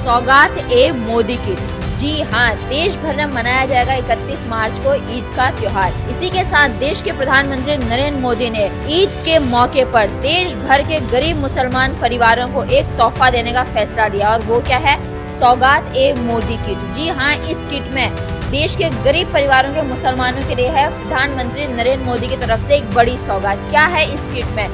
सौगात ए मोदी किट। जी हाँ, देश भर में मनाया जाएगा 31 मार्च को ईद का त्योहार। इसी के साथ देश के प्रधानमंत्री नरेंद्र मोदी ने ईद के मौके पर देश भर के गरीब मुसलमान परिवारों को एक तोहफा देने का फैसला लिया, और वो क्या है? सौगात ए मोदी किट। जी हाँ, इस किट में देश के गरीब परिवारों के मुसलमानों के लिए है प्रधानमंत्री नरेंद्र मोदी की तरफ से एक बड़ी सौगात। क्या है इस किट में?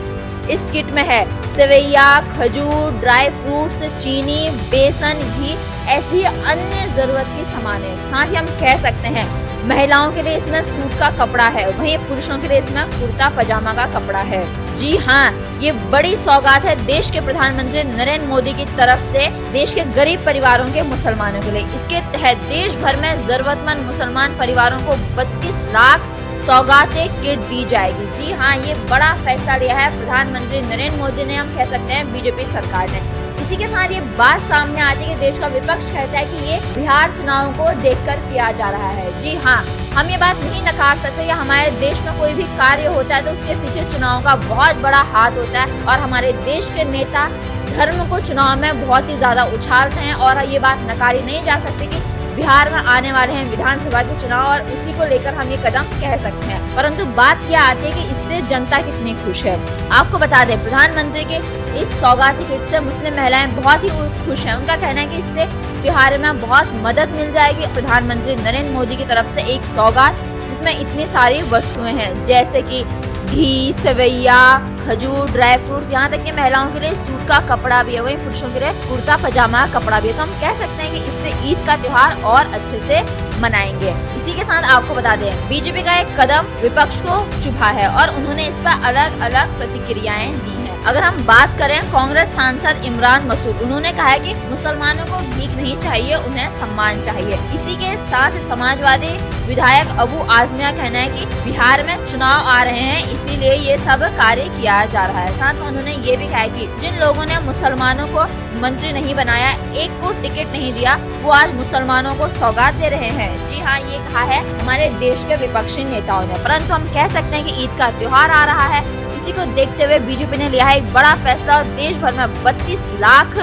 इस किट में है सेवैया, खजूर, ड्राई फ्रूट्स, चीनी, बेसन, घी, ऐसी अन्य जरूरत की सामान है। साथ ही हम कह सकते हैं महिलाओं के लिए इसमें सूट का कपड़ा है, वहीं पुरुषों के लिए इसमें कुर्ता पजामा का कपड़ा है। जी हाँ, ये बड़ी सौगात है देश के प्रधानमंत्री नरेंद्र मोदी की तरफ से देश के गरीब परिवारों के मुसलमानों के लिए। इसके तहत देश भर में जरूरतमंद मुसलमान परिवारों को 32 लाख सौगातें किट दी जाएगी। जी हाँ, ये बड़ा फैसला लिया है प्रधानमंत्री नरेंद्र मोदी ने, हम कह सकते हैं बीजेपी सरकार ने। इसी के साथ ये बात सामने आती है कि देश का विपक्ष कहता है कि ये बिहार चुनाव को देखकर किया जा रहा है। जी हाँ, हम ये बात नहीं नकार सकते कि हमारे देश में कोई भी कार्य होता है तो उसके पीछे चुनाव का बहुत बड़ा हाथ होता है, और हमारे देश के नेता धर्म को चुनाव में बहुत ही ज्यादा उछालते हैं। और ये बात नकारी नहीं जा सकती कि बिहार में आने वाले हैं विधानसभा के चुनाव, और उसी को लेकर हम ये कदम कह सकते हैं। परंतु बात यह आती है कि इससे जनता कितनी खुश है। आपको बता दें, प्रधानमंत्री के इस सौगाती किट से मुस्लिम महिलाएं बहुत ही खुश हैं। उनका कहना है कि इससे त्योहार में बहुत मदद मिल जाएगी। प्रधानमंत्री नरेंद्र मोदी की तरफ से एक सौगात जिसमें इतनी सारी वस्तुएं हैं, जैसे कि घी, सेवैया, खजूर, ड्राई फ्रूट्स, यहाँ तक कि महिलाओं के लिए सूट का कपड़ा भी है, वहीं पुरुषों के लिए कुर्ता पजामा का कपड़ा भी है। तो हम कह सकते हैं कि इससे ईद का त्योहार और अच्छे से मनाएंगे। इसी के साथ आपको बता दें, बीजेपी का एक कदम विपक्ष को चुभा है और उन्होंने इस पर अलग अलग प्रतिक्रियाएं दी हैं। अगर हम बात करें कांग्रेस सांसद इमरान मसूद, उन्होंने कहा है कि मुसलमानों को भीख नहीं चाहिए, उन्हें सम्मान चाहिए। इसी के साथ समाजवादी विधायक अबू आजमिया कहना है कि बिहार में चुनाव आ रहे हैं, इसीलिए ये सब कार्य किया जा रहा है। साथ में उन्होंने ये भी कहा है कि जिन लोगों ने मुसलमानों को मंत्री नहीं बनाया, एक को टिकट नहीं दिया, वो आज मुसलमानों को सौगात दे रहे हैं। जी हाँ, ये कहा है हमारे देश के विपक्षी नेताओं ने। परंतु हम कह सकते हैं कि ईद का त्योहार आ रहा है, इसी को देखते हुए बीजेपी ने लिया है एक बड़ा फैसला, और देश भर में 32 लाख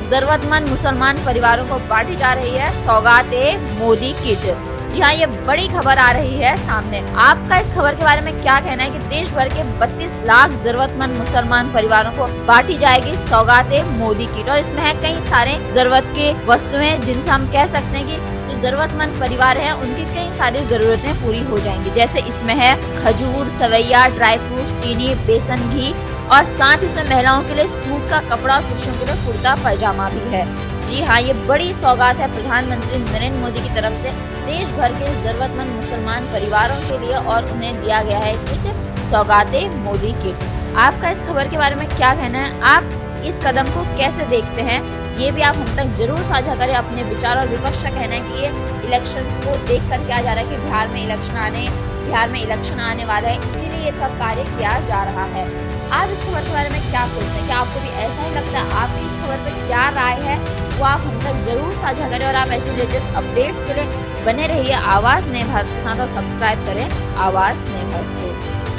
जरूरतमंद मुसलमान परिवारों को बांटी जा रही है सौगात ए मोदी किट। जी हाँ, ये बड़ी खबर आ रही है सामने। आपका इस खबर के बारे में क्या कहना है कि देश भर के 32 लाख जरूरतमंद मुसलमान परिवारों को बांटी जाएगी सौगात ए मोदी किट, और इसमें है कई सारे जरूरत के वस्तुएं जिनसे हम कह सकते हैं कि जो जरूरतमंद परिवार हैं उनकी कई सारी जरूरतें पूरी हो जाएंगी। जैसे इसमें है खजूर, सवैया, ड्राई फ्रूट्स, चीनी, बेसन, घी, और साथ ही इसमें महिलाओं के लिए सूट का कपड़ा, पुरुषों के लिए कुर्ता पजामा भी है। जी हाँ, ये बड़ी सौगात है प्रधानमंत्री नरेंद्र मोदी की तरफ से देश भर के जरूरतमंद मुसलमान परिवारों के लिए, और उन्हें दिया गया है किट सौगात ए मोदी किट। आपका इस खबर के बारे में क्या कहना है? आप इस कदम को कैसे देखते हैं? ये भी आप हम तक जरूर साझा करें अपने विचार। और विपक्ष का कहना है कि ये इलेक्शंस को देखकर क्या जा रहा है कि बिहार में इलेक्शन आने वाला है, इसीलिए ये सब कार्य किया जा रहा है। आप इस खबर के बारे में क्या सोचते हैं? क्या आपको भी ऐसा ही लगता है? आपकी इस खबर पर क्या राय है वो आप हम तक जरूर साझा करें, और आप ऐसे लेटेस्ट अपडेट्स के लिए बने रहिए आवाज नए भारत के साथ, और सब्सक्राइब करें आवाज नए भारत को।